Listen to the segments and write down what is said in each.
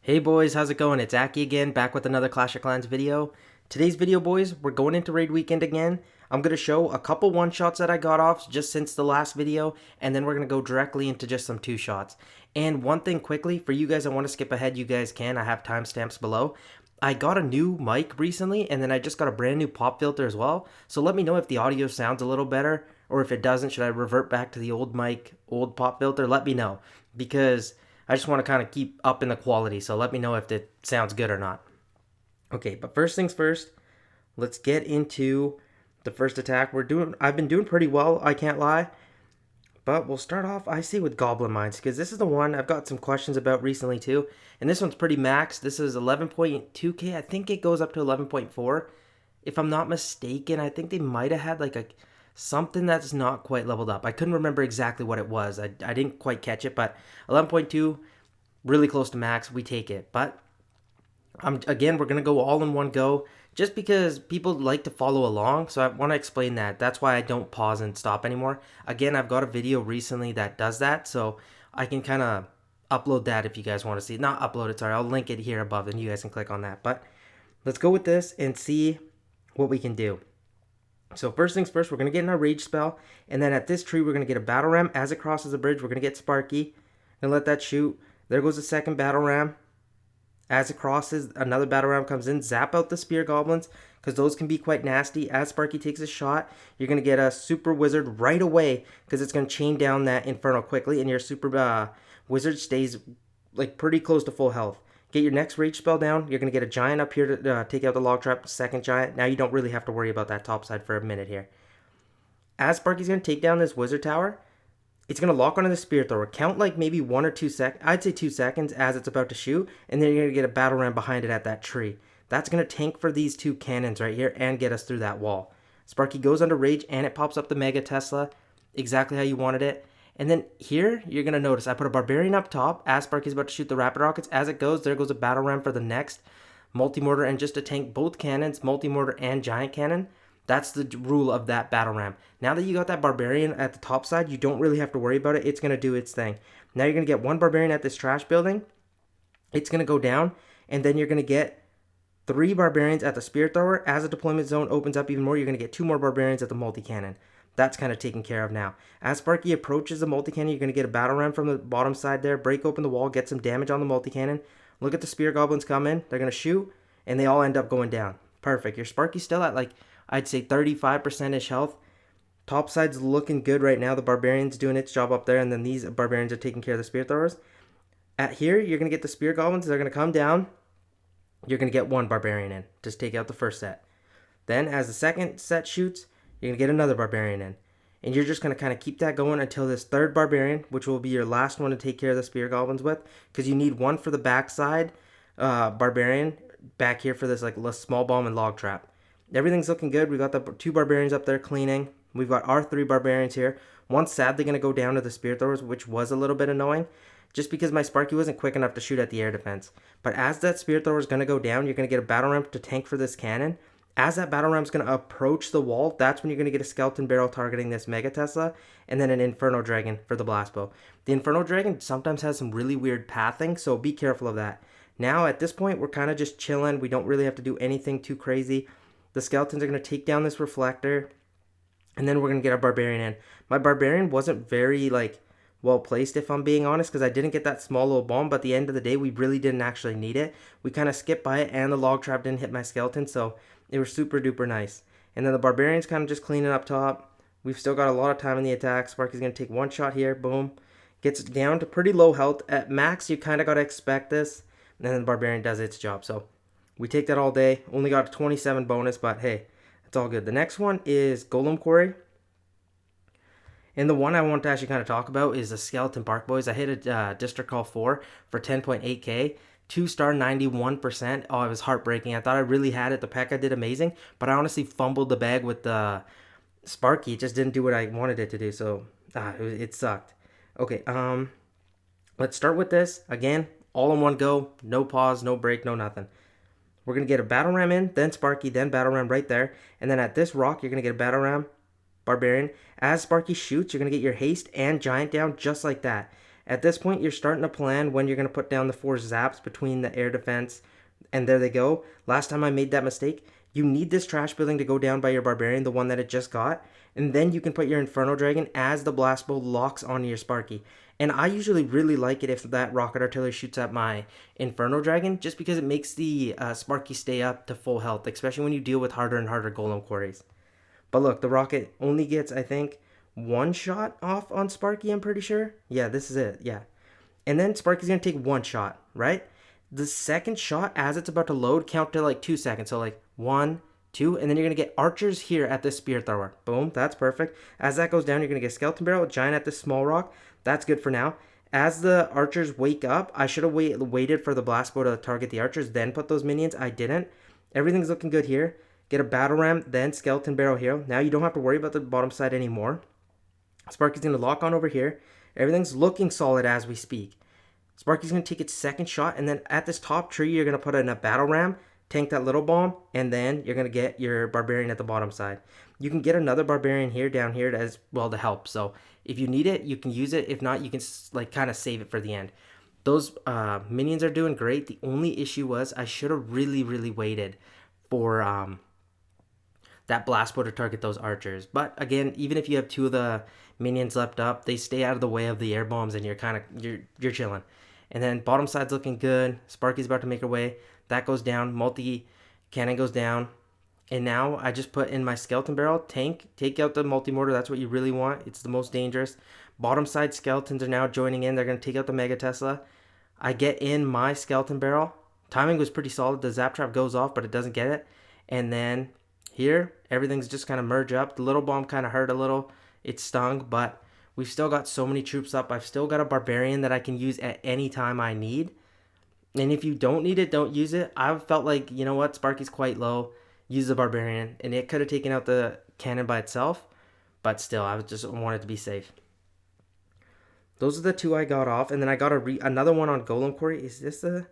Hey boys, how's it going? It's Aki again, back with another Clash of Clans video. Today's video, boys, we're going into raid weekend again. I'm going to show a couple one-shots that I got off just since the last video, and then we're going to go directly into just some two-shots. And one thing quickly, for you guys that want to skip ahead, you guys can. I have timestamps below. I got a new mic recently, and then I just got a brand new pop filter as well. So let me know if the audio sounds a little better, or if it doesn't, should I revert back to the old mic, old pop filter? Let me know, because I just want to kind of keep up in the quality, so let me know if it sounds good or not. Okay, but first things first, let's get into the first attack. I've been doing pretty well, I can't lie. But we'll start off, I see, with Goblin Mines, because this is the one I've got some questions about recently too. And this one's pretty max. This is 11.2k. I think it goes up to 11.4. If I'm not mistaken, I think they might have had like something that's not quite leveled up. I couldn't remember exactly what it was. I didn't quite catch it, but 11.2, really close to max. We take it. But again, we're going to go all in one go just because people like to follow along. So I want to explain that. That's why I don't pause and stop anymore. Again, I've got a video recently that does that. So I can kind of upload that if you guys want to see it. Not upload it, sorry. I'll link it here above and you guys can click on that. But let's go with this and see what we can do. So first things first, we're going to get in our rage spell. And then at this tree, we're going to get a battle ram. As it crosses the bridge, we're going to get Sparky. And let that shoot. There goes the second battle ram. As it crosses, another battle ram comes in. Zap out the spear goblins, because those can be quite nasty. As Sparky takes a shot, you're going to get a super wizard right away, because it's going to chain down that inferno quickly. And your super wizard stays like pretty close to full health. Get your next rage spell down. You're going to get a giant up here to take out the log trap. Second giant. Now you don't really have to worry about that top side for a minute here. As Sparky's going to take down this wizard tower, it's going to lock onto the spear thrower. Count like maybe 1 or 2 seconds. I'd say 2 seconds as it's about to shoot. And then you're going to get a battle ram behind it at that tree. That's going to tank for these two cannons right here and get us through that wall. Sparky goes under rage and it pops up the Mega Tesla. Exactly how you wanted it. And then here, you're going to notice I put a Barbarian up top as Sparky's about to shoot the Rapid Rockets. As it goes, there goes a Battle Ram for the next Multi-Mortar. And just to tank both cannons, Multi-Mortar and Giant Cannon, that's the rule of that Battle Ram. Now that you got that Barbarian at the top side, you don't really have to worry about it. It's going to do its thing. Now you're going to get one Barbarian at this trash building. It's going to go down. And then you're going to get 3 Barbarians at the Spear Thrower. As the deployment zone opens up even more, you're going to get 2 more Barbarians at the Multi-Cannon. That's kind of taken care of now. As Sparky approaches the multi-cannon, you're going to get a battle ram from the bottom side there. Break open the wall, get some damage on the multi-cannon. Look at the spear goblins come in. They're going to shoot, and they all end up going down. Perfect. Your Sparky's still at like, I'd say 35%-ish health. Top side's looking good right now. The Barbarian's doing its job up there, and then these Barbarians are taking care of the spear throwers. At here, you're going to get the spear goblins. They're going to come down. You're going to get 1 Barbarian in. Just take out the first set. Then, as the second set shoots, you're going to get another Barbarian in. And you're just going to kind of keep that going until this third Barbarian, which will be your last one to take care of the Spear Goblins with. Because you need one for the backside Barbarian back here for this like small bomb and log trap. Everything's looking good. We got the 2 Barbarians up there cleaning. We've got our 3 Barbarians here. One's sadly going to go down to the Spear Throwers, which was a little bit annoying. Just because my Sparky wasn't quick enough to shoot at the air defense. But as that Spear Thrower is going to go down, you're going to get a Battle Ram to tank for this cannon. As that Battle Ram's going to approach the wall, that's when you're going to get a Skeleton Barrel targeting this Mega Tesla, and then an Inferno Dragon for the Blast Bow. The Inferno Dragon sometimes has some really weird pathing, so be careful of that. Now, at this point, we're kind of just chilling. We don't really have to do anything too crazy. The Skeletons are going to take down this Reflector, and then we're going to get our Barbarian in. My Barbarian wasn't very, well placed, if I'm being honest, because I didn't get that small little bomb, but at the end of the day, we really didn't actually need it. We kind of skipped by it, and the Log Trap didn't hit my Skeleton, so it was super duper nice. And then the Barbarian's kind of just cleaning up top. We've still got a lot of time in the attack. Sparky's going to take 1 shot here. Boom. Gets down to pretty low health. At max, you kind of got to expect this. And then the Barbarian does its job. So we take that all day. Only got a 27 bonus, but hey, it's all good. The next one is Golem Quarry. And the one I want to actually kind of talk about is the Skeleton Park Boys. I hit a District Call 4 for 10.8k. 2-star, 91%. Oh, it was heartbreaking. I thought I really had it. The P.E.K.K.A. did amazing, but I honestly fumbled the bag with the Sparky. It just didn't do what I wanted it to do, so it sucked. Okay, let's start with this. Again, all in one go. No pause, no break, no nothing. We're going to get a Battle Ram in, then Sparky, then Battle Ram right there. And then at this rock, you're going to get a Battle Ram, Barbarian. As Sparky shoots, you're going to get your Haste and Giant down just like that. At this point, you're starting to plan when you're going to put down the 4 zaps between the air defense, and there they go. Last time I made that mistake. You need this trash building to go down by your barbarian, the one that it just got, and then you can put your Inferno Dragon as the blast bow locks onto your Sparky. And I usually really like it if that rocket artillery shoots at my Inferno Dragon, just because it makes the Sparky stay up to full health, especially when you deal with harder and harder Golem Quarries. But look, the rocket only gets, I think, 1 shot off on Sparky, I'm pretty sure. Yeah, this is it, yeah. And then Sparky's going to take 1 shot, right? The second shot, as it's about to load, count to like 2 seconds. So like 1, 2, and then you're going to get archers here at this spear thrower. Boom, that's perfect. As that goes down, you're going to get skeleton barrel, giant at this small rock. That's good for now. As the archers wake up, I should have waited for the blast bow to target the archers, then put those minions. I didn't. Everything's looking good here. Get a battle ram, then skeleton barrel here. Now you don't have to worry about the bottom side anymore. Sparky's going to lock on over here. Everything's looking solid as we speak. Sparky's going to take its second shot, and then at this top tree, you're going to put in a battle ram, tank that little bomb, and then you're going to get your barbarian at the bottom side. You can get another barbarian here, down here, as well to help. So if you need it, you can use it. If not, you can like kind of save it for the end. Those minions are doing great. The only issue was I should have really waited for that blast bow to target those archers. But again, even if you have 2 of the minions left up, they stay out of the way of the air bombs, and you're chilling. And then bottom side's looking good. Sparky's about to make her way. That goes down. Multi cannon goes down. And now I just put in my skeleton barrel. Tank. Take out the multi-mortar. That's what you really want. It's the most dangerous. Bottom side skeletons are now joining in. They're going to take out the Mega Tesla. I get in my skeleton barrel. Timing was pretty solid. The zap trap goes off, but it doesn't get it. And then here, everything's just kind of merge up. The little bomb kind of hurt a little. It stung, but we've still got so many troops up. I've still got a barbarian that I can use at any time I need. And if you don't need it, don't use it. I felt like, you know what, Sparky's quite low. Use the barbarian. And it could have taken out the cannon by itself. But still, I just wanted to be safe. Those are the 2 I got off. And then I got another one on Golem Quarry. Is this the...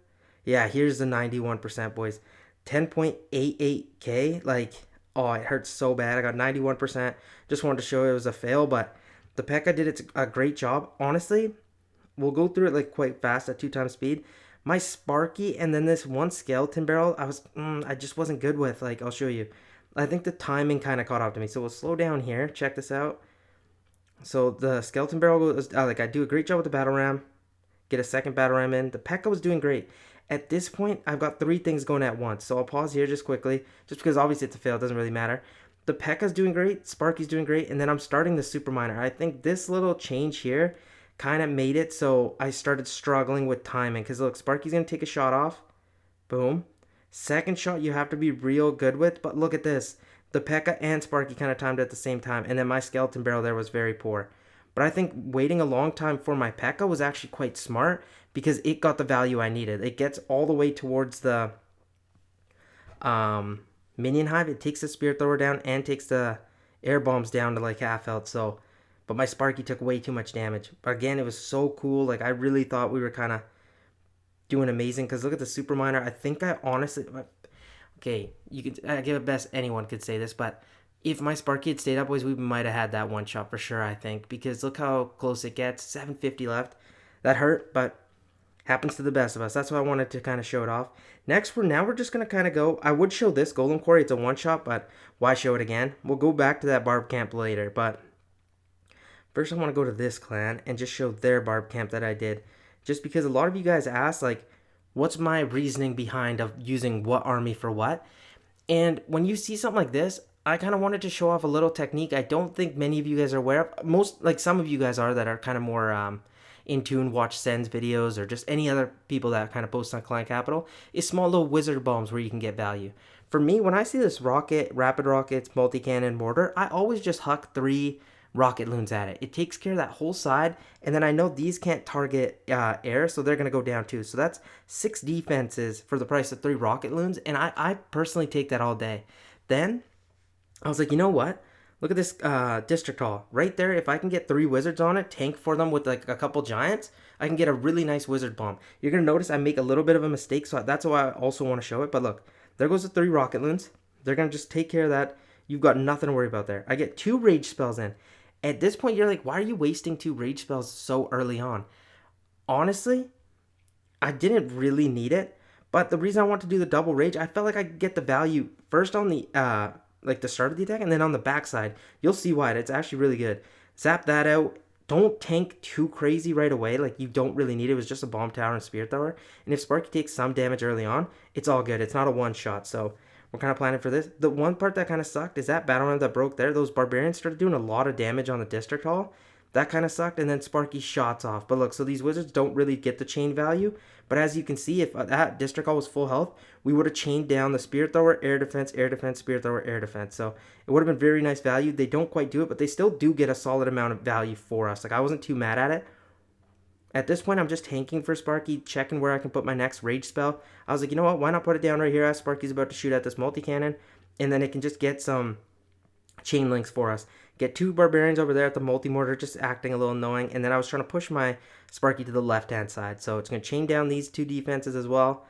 Yeah, here's the 91%, boys. 10.88k. Like, oh, it hurts so bad. I got 91%. Just wanted to show it was a fail, but the P.E.K.K.A did a great job. Honestly, we'll go through it like quite fast at 2 times speed. My Sparky and then this 1 skeleton barrel, I just wasn't good with. Like, I'll show you. I think the timing kind of caught up to me. So we'll slow down here. Check this out. So the skeleton barrel goes, like I do a great job with the battle ram. Get a second battle ram in. The P.E.K.K.A was doing great. At this point, I've got 3 things going at once. So I'll pause here just quickly, just because obviously it's a fail. It doesn't really matter. The P.E.K.K.A's doing great. Sparky's doing great. And then I'm starting the Super Miner. I think this little change here kind of made it so I started struggling with timing. Because look, Sparky's going to take a shot off. Boom. Second shot you have to be real good with. But look at this. The P.E.K.K.A and Sparky kind of timed at the same time. And then my skeleton barrel there was very poor. But I think waiting a long time for my P.E.K.K.A was actually quite smart. Because it got the value I needed. It gets all the way towards the minion hive. It takes the spear thrower down and takes the air bombs down to like half health. So, but my Sparky took way too much damage. But again, it was so cool. Like I really thought we were kind of doing amazing. Because look at the Super Miner. I think I honestly, okay, you could I give it best anyone could say this, but if my Sparky had stayed up, boys, we might have had that 1 shot for sure. I think because look how close it gets. 750 left. That hurt, but happens to the best of us. That's why I wanted to kind of show it off. Next, we're just going to kind of go. I would show this Golem Quarry. It's a 1-shot, but why show it again? We'll go back to that Barb Camp later. But first, I want to go to this clan and just show their Barb Camp that I did. Just because a lot of you guys asked, like, what's my reasoning behind of using what army for what? And when you see something like this, I kind of wanted to show off a little technique I don't think many of you guys are aware of. Some of you guys are that are kind of more in tune, watch Sen's videos, or just any other people that kind of post on Clan Capital, is small little wizard bombs where you can get value. For me, when I see this rocket, rapid rockets, multi-cannon, mortar, I always just huck 3 rocket loons at it. It takes care of that whole side, and then I know these can't target air, so they're going to go down too. So that's 6 defenses for the price of 3 rocket loons, and I personally take that all day. Then, I was like, you know what? Look at this district hall. Right there, if I can get 3 wizards on it, tank for them with like a couple giants, I can get a really nice wizard bomb. You're going to notice I make a little bit of a mistake, so that's why I also want to show it. But look, there goes the 3 rocket loons. They're going to just take care of that. You've got nothing to worry about there. I get 2 rage spells in. At this point, you're like, why are you wasting 2 rage spells so early on? honestly, I didn't really need it. But the reason I want to do the double rage, I felt like I could get the value first on the like the start of the attack, and then on the backside. You'll see why. It's actually really good. Zap that out. Don't tank too crazy right away. Like, you don't really need it. It was just a bomb tower and spirit thrower. And if Sparky takes some damage early on, it's all good. It's not a one shot. So we're kind of planning for this. The one part that kind of sucked is that battle round that broke there. Those barbarians started doing a lot of damage on the district hall. That kind of sucked, and then Sparky shots off. But look, so these wizards don't really get the chain value. But as you can see, if that district hall was full health, we would have chained down the spirit thrower, air defense, spirit thrower, air defense. So it would have been very nice value. They don't quite do it, but they still do get a solid amount of value for us. Like, I wasn't too mad at it. At this point, I'm just tanking for Sparky, checking where I can put my next rage spell. I was like, you know what? Why not put it down right here as Sparky's about to shoot at this multi-cannon, and then it can just get some chain links for us. Get two barbarians over there at the multi-mortar, just acting a little annoying. And then I was trying to push my Sparky to the left-hand side. So it's going to chain down these two defenses as well.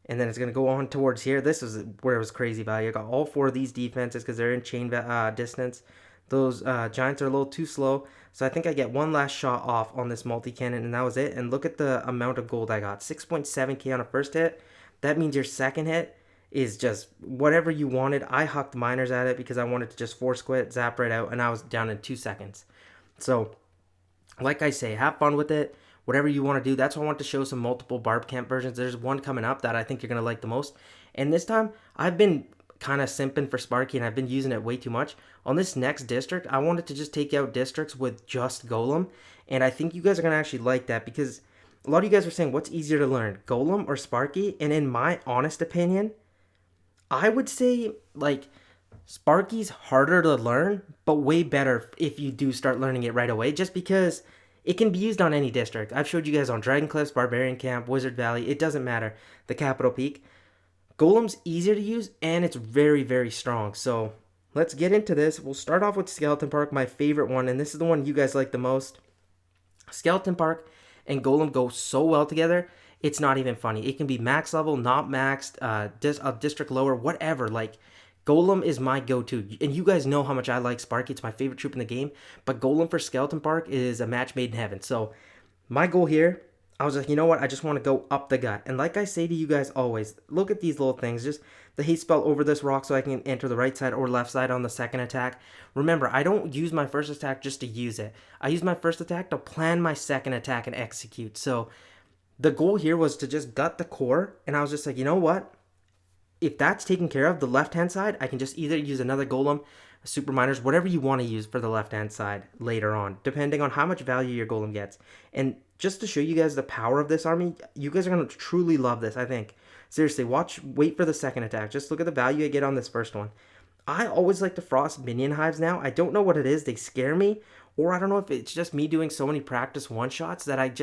And then it's going to go on towards here. This is where it was crazy value. I got all four of these defenses because they're in chain distance. Those giants are a little too slow. So I think I get one last shot off on this multi-cannon, and that was it. And look at the amount of gold I got. 6.7k on a first hit. That means your second hit is just whatever you wanted. I hucked miners at it because I wanted to just force quit, zap right out, and I was down in 2 seconds. So, like I say, have fun with it. Whatever you want to do. That's why I want to show some multiple Barb Camp versions. There's one coming up that I think you're going to like the most. And this time, I've been kind of simping for Sparky, and I've been using it way too much. On this next district, I wanted to just take out districts with just Golem. And I think you guys are going to actually like that because a lot of you guys were saying, what's easier to learn, Golem or Sparky? And in my honest opinion, I would say, like, Sparky's harder to learn, but way better if you do start learning it right away, just because it can be used on any district. I've showed you guys on Dragon Cliffs, Barbarian Camp, Wizard Valley. It doesn't matter. The Capital Peak. Golem's easier to use, and it's very, very strong. So let's get into this. We'll start off with Skeleton Park, my favorite one, and this is the one you guys like the most. Skeleton Park and Golem go so well together. It's not even funny. It can be max level, not maxed, a district lower, whatever. Like, Golem is my go-to. And you guys know how much I like Sparky. It's my favorite troop in the game. But Golem for Skeleton Park is a match made in heaven. So my goal here, I was like, you know what? I just want to go up the gut. And like I say to you guys always, look at these little things. Just the haste spell over this rock so I can enter the right side or left side on the second attack. Remember, I don't use my first attack just to use it. I use my first attack to plan my second attack and execute. So the goal here was to just gut the core, and I was just like, you know what? If that's taken care of, the left-hand side, I can just either use another Golem, Super Miners, whatever you want to use for the left-hand side later on, depending on how much value your Golem gets. And just to show you guys the power of this army, you guys are going to truly love this, I think. Seriously, wait for the second attack. Just look at the value I get on this first one. I always like to frost minion hives now. I don't know what it is. They scare me, or I don't know if it's just me doing so many practice one-shots that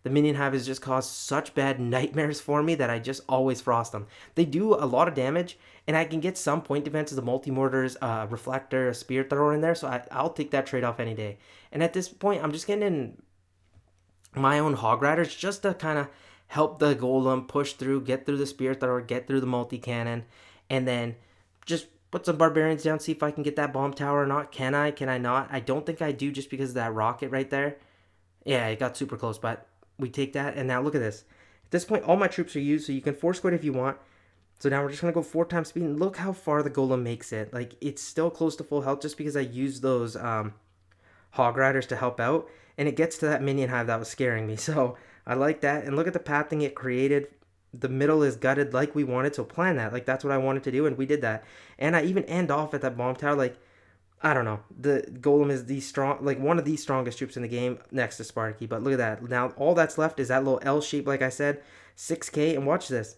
the minion hive has just caused such bad nightmares for me that I just always frost them. They do a lot of damage, and I can get some point defenses, the multi-mortars, reflector, a spirit thrower in there, so I'll take that trade-off any day. And at this point, I'm just getting in my own hog riders just to kind of help the golem push through, get through the spirit thrower, get through the multi-cannon, and then just put some barbarians down, see if I can get that bomb tower or not. Can I? Can I not? I don't think I do just because of that rocket right there. Yeah, it got super close, but we take that, and now look at this. At this point, all my troops are used, so you can force quit if you want. So now we're just going to go 4 times speed, and look how far the golem makes it. Like, it's still close to full health just because I used those hog riders to help out, and it gets to that minion hive that was scaring me. So I like that, and look at the pathing it created. The middle is gutted like we wanted, so plan that. Like, that's what I wanted to do, and we did that. And I even end off at that bomb tower, like, I don't know. The Golem is one of the strongest troops in the game next to Sparky. But look at that. Now all that's left is that little L shape, like I said, 6k. And watch this.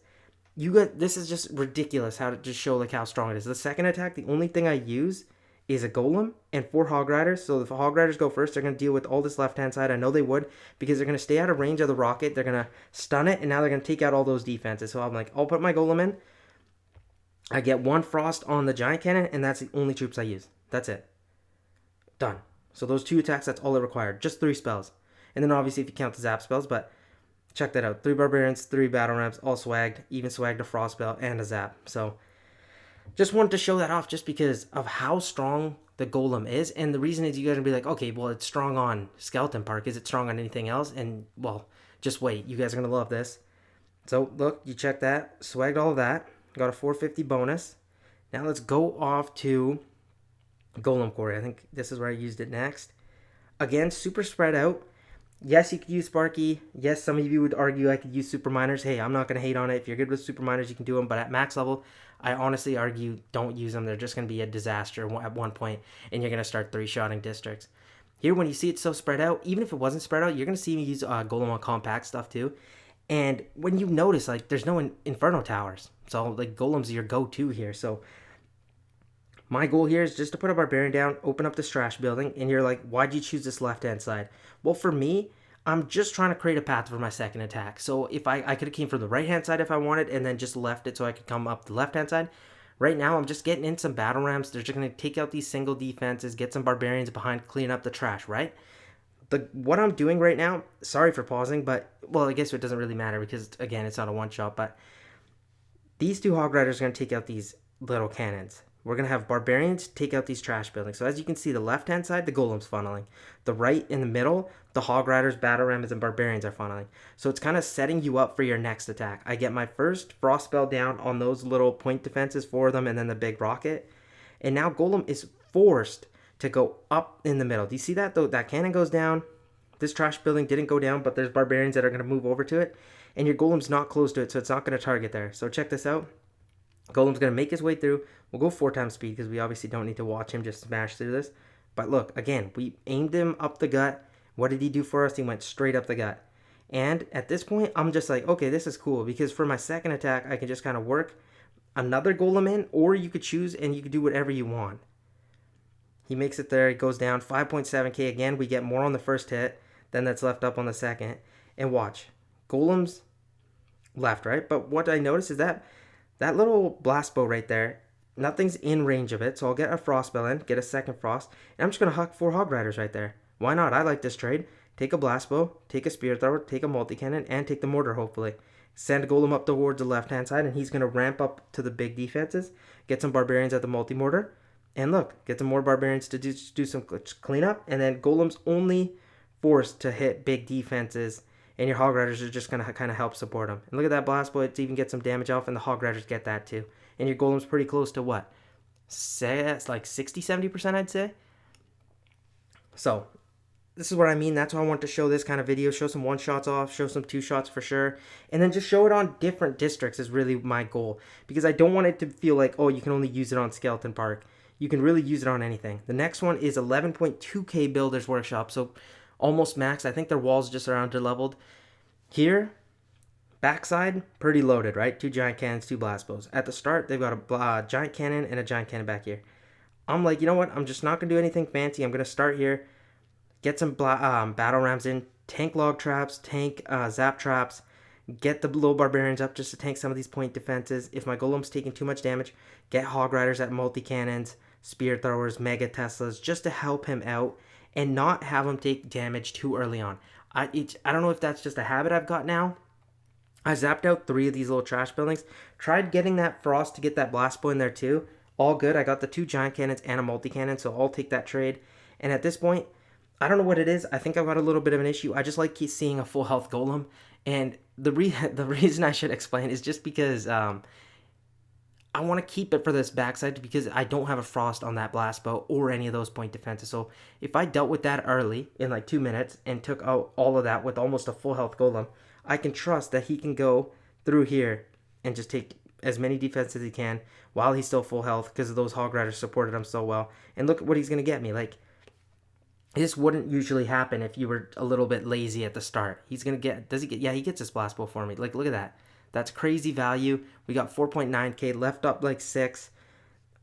This is just ridiculous how to just show like how strong it is. The second attack, the only thing I use is a Golem and 4 Hog Riders. So if the Hog Riders go first, they're going to deal with all this left-hand side. I know they would because they're going to stay out of range of the rocket. They're going to stun it, and now they're going to take out all those defenses. So I'm like, I'll put my Golem in. I get 1 frost on the giant cannon, and that's the only troops I use. That's it. Done. So those 2 attacks, that's all it required. Just 3 spells. And then obviously if you count the zap spells, but check that out. 3 barbarians, 3 battle ramps, all swagged. Even swagged a frost spell and a zap. So just wanted to show that off just because of how strong the Golem is. And the reason is you guys are going to be like, okay, well, it's strong on Skeleton Park. Is it strong on anything else? And, well, just wait. You guys are going to love this. So, look, you check that. Swagged all of that. Got a 450 bonus. Now let's go off to Golem Quarry. I think this is where I used it next. Again, super spread out. Yes, you could use Sparky. Yes, some of you would argue I could use Super Miners. Hey, I'm not going to hate on it. If you're good with Super Miners, you can do them. But at max level, I honestly argue don't use them. They're just going to be a disaster at one point, and you're going to start 3-shotting districts. Here, when you see it so spread out, even if it wasn't spread out, you're going to see me use Golem on compact stuff too. And when you notice, like, there's no Inferno Towers. So, like, Golem's your go-to here. So, my goal here is just to put a Barbarian down, open up this trash building, and you're like, why'd you choose this left-hand side? Well, for me, I'm just trying to create a path for my second attack. So if I could have came from the right-hand side if I wanted, and then just left it so I could come up the left-hand side. Right now, I'm just getting in some battle rams. They're just going to take out these single defenses, get some Barbarians behind, clean up the trash, right? What I'm doing right now, sorry for pausing, but, well, I guess it doesn't really matter because, again, it's not a one-shot, but these two Hog Riders are going to take out these little cannons. We're going to have Barbarians take out these trash buildings. So as you can see, the left-hand side, the Golem's funneling. The right in the middle, the Hog Riders, Battle Rams, and Barbarians are funneling. So it's kind of setting you up for your next attack. I get my first Frost Spell down on those little point defenses for them, and then the big rocket. And now Golem is forced to go up in the middle. Do you see that? Though that cannon goes down. This trash building didn't go down, but there's Barbarians that are going to move over to it. And your Golem's not close to it, so it's not going to target there. So check this out. Golem's going to make his way through. We'll go 4 times speed because we obviously don't need to watch him just smash through this. But look, again, we aimed him up the gut. What did he do for us? He went straight up the gut. And at this point, I'm just like, okay, this is cool. Because for my second attack, I can just kind of work another Golem in. Or you could choose and you could do whatever you want. He makes it there. He goes down 5.7k. Again, we get more on the first hit than that's left up on the second. And watch. Golem's left, right? But what I noticed is that little blast bow right there, nothing's in range of it, so I'll get a Frost Spell in, get a second Frost, and I'm just going to huck 4 Hog Riders right there. Why not? I like this trade. Take a Blast Bow, take a Spear Thrower, take a Multi-Cannon, and take the Mortar, hopefully. Send Golem up towards the left-hand side, and he's going to ramp up to the big defenses, get some Barbarians at the Multi-Mortar, and look, get some more Barbarians to do some cleanup, and then Golem's only forced to hit big defenses, and your Hog Riders are just going to kind of help support them. And look at that Blast Bow, it's even get some damage off, and the Hog Riders get that too. And your Golem's pretty close to what? Say it's like 60-70%, I'd say. So, this is what I mean. That's why I want to show this kind of video. Show some one-shots off, show some two-shots for sure. And then just show it on different districts is really my goal. Because I don't want it to feel like, oh, you can only use it on Skeleton Park. You can really use it on anything. The next one is 11.2k Builder's Workshop. So, almost max. I think their walls just around leveled. Here, backside, pretty loaded, right? 2 giant cannons, 2 blast bows. At the start, they've got a giant cannon and a giant cannon back here. I'm like, you know what? I'm just not going to do anything fancy. I'm going to start here, get some battle rams in, tank log traps, tank zap traps, get the low barbarians up just to tank some of these point defenses. If my Golem's taking too much damage, get Hog Riders at multi-cannons, spear throwers, mega Teslas, just to help him out and not have him take damage too early on. I don't know if that's just a habit I've got now. I zapped out 3 of these little trash buildings. Tried getting that Frost to get that Blast Bow in there too. All good. I got the 2 giant cannons and a multi-cannon, so I'll take that trade. And at this point, I don't know what it is. I think I've got a little bit of an issue. I just like seeing a full health Golem. And the reason I should explain is just because I want to keep it for this backside because I don't have a Frost on that Blast Bow or any of those point defenses. So if I dealt with that early in like 2 minutes and took out all of that with almost a full health Golem, I can trust that he can go through here and just take as many defenses as he can while he's still full health because those Hog Riders supported him so well. And look what he's going to get me. Like, this wouldn't usually happen if you were a little bit lazy at the start. He's going to get, does he get, yeah, he gets his Blast Bow for me. Like, look at that. That's crazy value. We got 4.9k, left up like 6.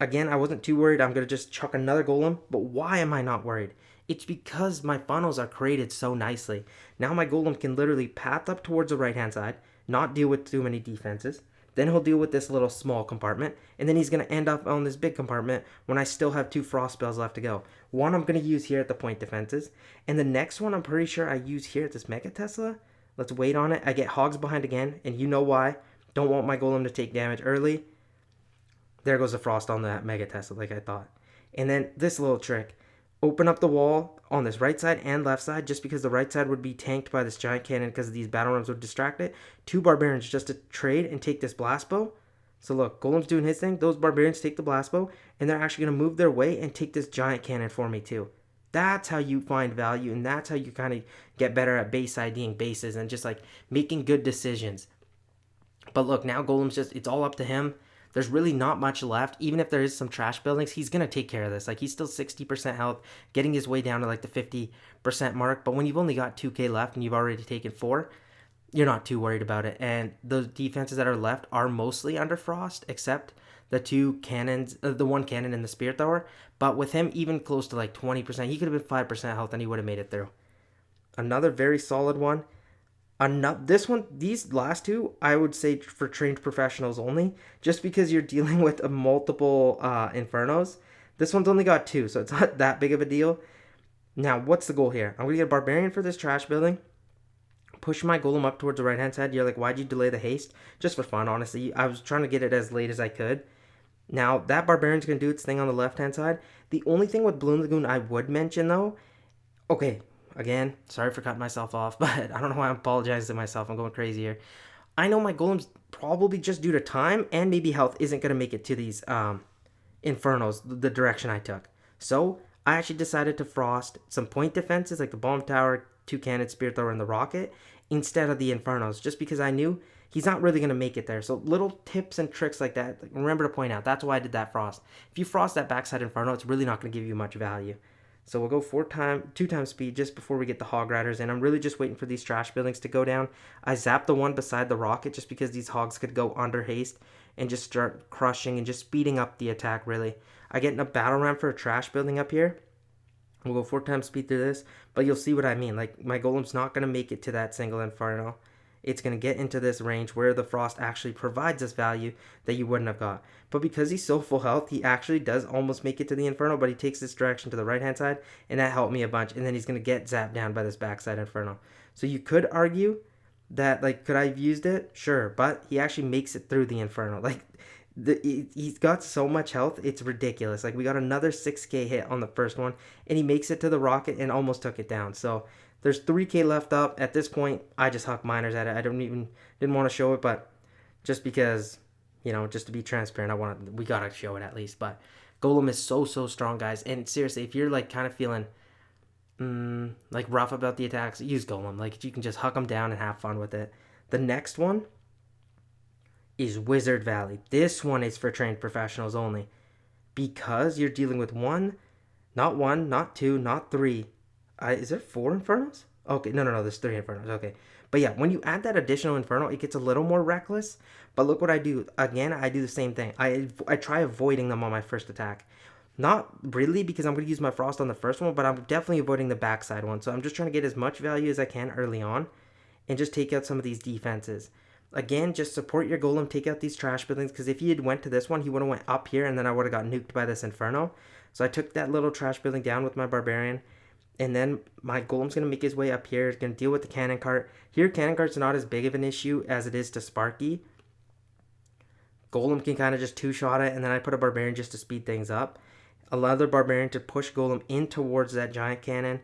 Again, I wasn't too worried. I'm going to just chuck another Golem. But why am I not worried? It's because my funnels are created so nicely. Now my Golem can literally path up towards the right-hand side, not deal with too many defenses. Then he'll deal with this little small compartment. And then he's going to end up on this big compartment when I still have 2 Frost Spells left to go. One I'm going to use here at the point defenses. And the next one I'm pretty sure I use here at this Mega Tesla. Let's wait on it. I get Hogs behind again. And you know why. Don't want my Golem to take damage early. There goes the Frost on that Mega Tesla like I thought. And then this little trick. Open up the wall on this right side and left side, just because the right side would be tanked by this giant cannon because these battle rams would distract it. 2 barbarians just to trade and take this blast bow. So look, Golem's doing his thing. Those barbarians take the blast bow, and they're actually going to move their way and take this giant cannon for me too. That's how you find value, and that's how you kind of get better at base IDing bases and just like making good decisions. But look, now Golem's just, it's all up to him. There's really not much left. Even if there is some trash buildings, he's going to take care of this. Like, he's still 60% health, getting his way down to like the 50% mark. But when you've only got 2k left and you've already taken 4, you're not too worried about it. And the defenses that are left are mostly under frost, except the 2 cannons, the 1 cannon and the spear thrower. But with him even close to like 20%, he could have been 5% health and he would have made it through. Another very solid one. This one, these last 2, I would say for trained professionals only, just because you're dealing with multiple infernos. This one's only got 2, so it's not that big of a deal. Now, what's the goal here? I'm going to get a barbarian for this trash building, push my golem up towards the right-hand side. You're like, why'd you delay the haste? Just for fun, honestly. I was trying to get it as late as I could. Now, that barbarian's going to do its thing on the left-hand side. The only thing with Bloom Lagoon I would mention, though, okay, again, sorry for cutting myself off, but I don't know why I'm apologizing to myself. I'm going crazy here. I know my golem's probably just due to time and maybe health isn't going to make it to these infernos, the direction I took. So I actually decided to frost some point defenses like the bomb tower, 2 cannons, spear thrower, and the rocket instead of the infernos, just because I knew he's not really going to make it there. So little tips and tricks like that, remember to point out. That's why I did that frost. If you frost that backside inferno, it's really not going to give you much value. So we'll go 2 times speed just before we get the hog riders in. I'm really just waiting for these trash buildings to go down. I zapped the one beside the rocket just because these hogs could go under haste and just start crushing and just speeding up the attack, really. I get in a battle ram for a trash building up here. We'll go 4 times speed through this, but you'll see what I mean. Like, my golem's not going to make it to that single inferno. It's going to get into this range where the frost actually provides us value that you wouldn't have got. But because he's so full health, he actually does almost make it to the inferno, but he takes this direction to the right-hand side, and that helped me a bunch. And then he's going to get zapped down by this backside inferno. So you could argue that, like, could I have used it? Sure, but he actually makes it through the inferno. Like, he's got so much health, it's ridiculous. Like, we got another 6k hit on the first one, and he makes it to the rocket and almost took it down. So there's 3k left up. At this point, I just huck miners at it. I didn't want to show it, but just because, you know, just to be transparent, we gotta show it at least. But Golem is so strong, guys. And seriously, if you're like kind of feeling like rough about the attacks, use Golem. Like, you can just huck them down and have fun with it. The next one is Wiz Valley. This one is for trained professionals only, because you're dealing with not 2, not 3. Is there 4 infernos? Okay, no, there's 3 infernos. Okay, but yeah, when you add that additional inferno, it gets a little more reckless. But look what I do. Again, I do the same thing. I try avoiding them on my first attack. Not really, because I'm going to use my frost on the first one, but I'm definitely avoiding the backside one. So I'm just trying to get as much value as I can early on and just take out some of these defenses. Again, just support your golem, take out these trash buildings, because if he had went to this one, he would have went up here, and then I would have got nuked by this inferno. So I took that little trash building down with my barbarian. And then my golem's going to make his way up here. He's going to deal with the cannon cart. Here, cannon cart's not as big of an issue as it is to Sparky. Golem can kind of just 2-shot it, and then I put a barbarian just to speed things up. Another barbarian to push golem in towards that giant cannon.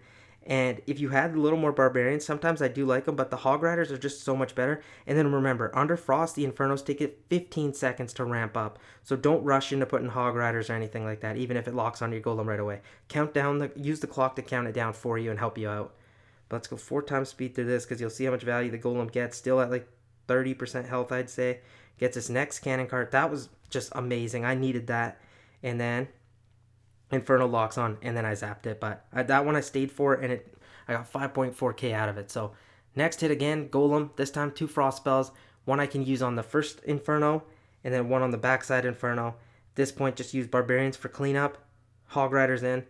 And if you had a little more barbarians, sometimes I do like them, but the hog riders are just so much better. And then remember, under frost, the infernos take it 15 seconds to ramp up. So don't rush into putting hog riders or anything like that, even if it locks on your golem right away. Use the clock to count it down for you and help you out. But let's go 4 times speed through this, because you'll see how much value the golem gets. Still at like 30% health, I'd say. Gets his next cannon cart. That was just amazing. I needed that. And then Inferno locks on, and then I zapped it. But that one I stayed for, and I got 5.4k out of it. So next hit again, Golem. This time 2 frost spells. One I can use on the first Inferno, and then one on the backside Inferno. At this point, just use Barbarians for cleanup. Hog Riders in.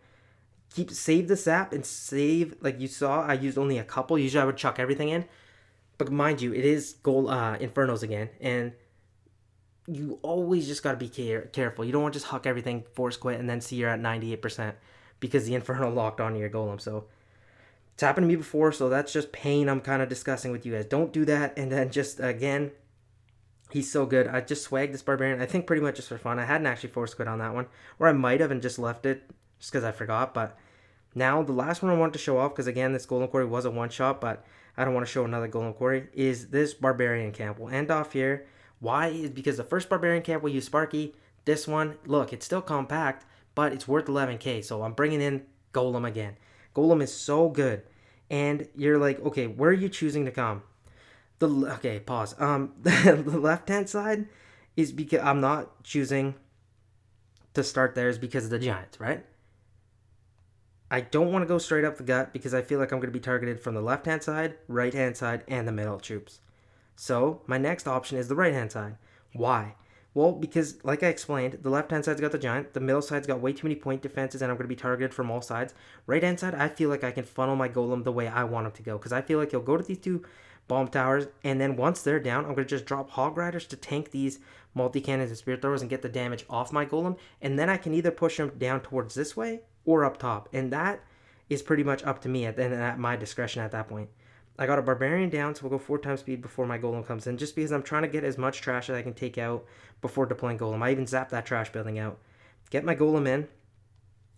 Save the sap and save, like you saw, I used only a couple. Usually I would chuck everything in. But mind you, it is Infernos again, and you always just got to be careful. You don't want to just huck everything, force quit, and then see you're at 98% because the Inferno locked onto your Golem. So it's happened to me before, so that's just pain I'm kind of discussing with you guys. Don't do that, and then just, again, He's so good. I just swagged this Barbarian, I think pretty much just for fun. I hadn't actually force quit on that one. Or I might have and just left it just because I forgot. But now the last one I wanted to show off, because again, this Golem Quarry was a one-shot, but I don't want to show another Golem Quarry, is this Barbarian camp. We'll end off here. Why? Is because the first Barbarian camp will use Sparky. This one, look, it's still compact, but it's worth 11k. So I'm bringing in Golem again. Golem is so good. And you're like, okay, where are you choosing to come? Okay, pause. The left-hand side is because I'm not choosing to start there is because of the Giants, right? I don't want to go straight up the gut because I feel like I'm going to be targeted from the left-hand side, right-hand side, and the middle troops. So my next option is the right-hand side. Why? Well, because like I explained, the left-hand side's got the Giant, the middle side's got way too many point defenses, and I'm going to be targeted from all sides. Right-hand side, I feel like I can funnel my Golem the way I want him to go, because I feel like he'll go to these two bomb towers, and then once they're down, I'm going to just drop Hog Riders to tank these multi-cannons and Spirit Throwers and get the damage off my Golem, and then I can either push him down towards this way or up top, and that is pretty much up to me at my discretion at that point. I got a Barbarian down, so we'll go 4 times speed before my Golem comes in, just because I'm trying to get as much trash as I can take out before deploying Golem. I even zap that trash building out. Get my Golem in.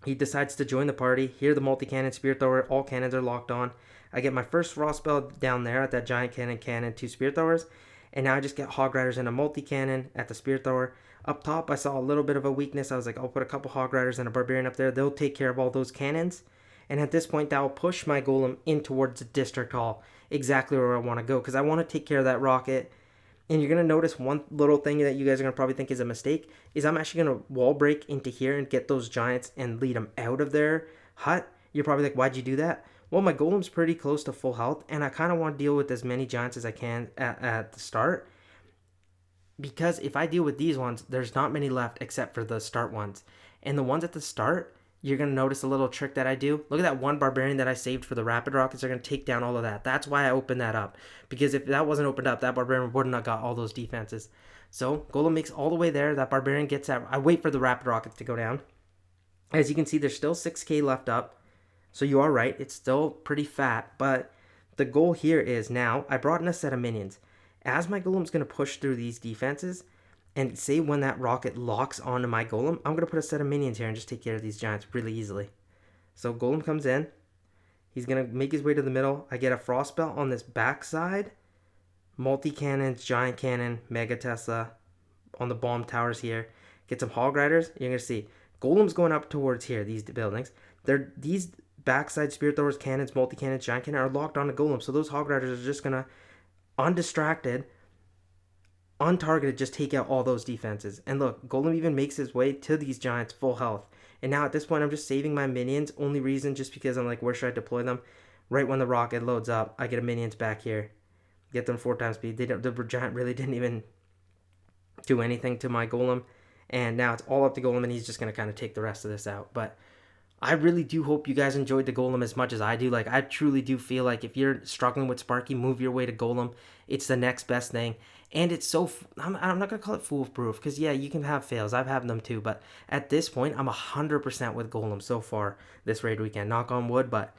He decides to join the party. Here the multi-cannon, Spirit Thrower, all cannons are locked on. I get my first Frost spell down there at that Giant Cannon, 2 Spirit Throwers. And now I just get Hog Riders and a multi-cannon at the Spirit Thrower. Up top, I saw a little bit of a weakness. I was like, I'll put a couple Hog Riders and a Barbarian up there. They'll take care of all those cannons. And at this point, that will push my Golem in towards the District Hall. Exactly where I want to go. Because I want to take care of that rocket. And you're going to notice one little thing that you guys are going to probably think is a mistake. Is I'm actually going to wall break into here and get those Giants and lead them out of their hut. You're probably like, why'd you do that? Well, my Golem's pretty close to full health. And I kind of want to deal with as many Giants as I can at the start. Because if I deal with these ones, there's not many left except for the start ones. And the ones at the start, you're going to notice a little trick that I do. Look at that one Barbarian that I saved for the Rapid Rockets. They're going to take down all of that. That's why I opened that up. Because if that wasn't opened up, that Barbarian wouldn't have got all those defenses. So, Golem makes all the way there. That Barbarian gets that. I wait for the Rapid Rockets to go down. As you can see, there's still 6k left up. So you are right. It's still pretty fat. But the goal here is now, I brought in a set of minions. As my Golem's going to push through these defenses, and say when that rocket locks onto my Golem, I'm going to put a set of minions here and just take care of these Giants really easily. So Golem comes in. He's going to make his way to the middle. I get a Frost Belt on this back side. Multi-cannons, Giant Cannon, Mega Tesla on the bomb towers here. Get some Hog Riders. You're going to see Golem's going up towards here, these buildings. These backside Spirit Throwers, Cannons, Multi-Cannons, Giant Cannon are locked onto Golem. So those Hog Riders are just going to, undistracted, untargeted, just take out all those defenses. And look, Golem even makes his way to these Giants full health. And now at this point, I'm just saving my minions. Only reason, just because I'm like, where should I deploy them? Right when the rocket loads up, I get a minions back here. Get them 4 times speed. The Giant really didn't even do anything to my Golem. And now it's all up to Golem, and he's just going to kind of take the rest of this out. But I really do hope you guys enjoyed the Golem as much as I do. Like, I truly do feel like if you're struggling with Sparky, move your way to Golem. It's the next best thing. And it's so, I'm not going to call it foolproof, because yeah, you can have fails. I've had them too. But at this point, I'm 100% with Golem so far this raid weekend. Knock on wood. But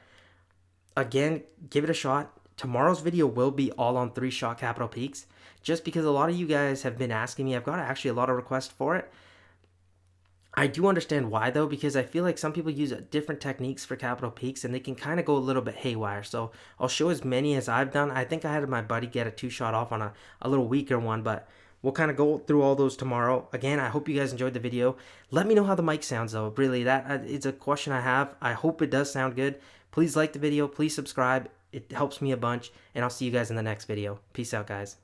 again, give it a shot. Tomorrow's video will be all on 3-shot capital peaks. Just because a lot of you guys have been asking me. I've got actually a lot of requests for it. I do understand why, though, because I feel like some people use different techniques for capital peaks, and they can kind of go a little bit haywire. So I'll show as many as I've done. I think I had my buddy get a 2-shot off on a little weaker one, but we'll kind of go through all those tomorrow. Again, I hope you guys enjoyed the video. Let me know how the mic sounds, though. Really, that is a question I have. I hope it does sound good. Please like the video. Please subscribe. It helps me a bunch, and I'll see you guys in the next video. Peace out, guys.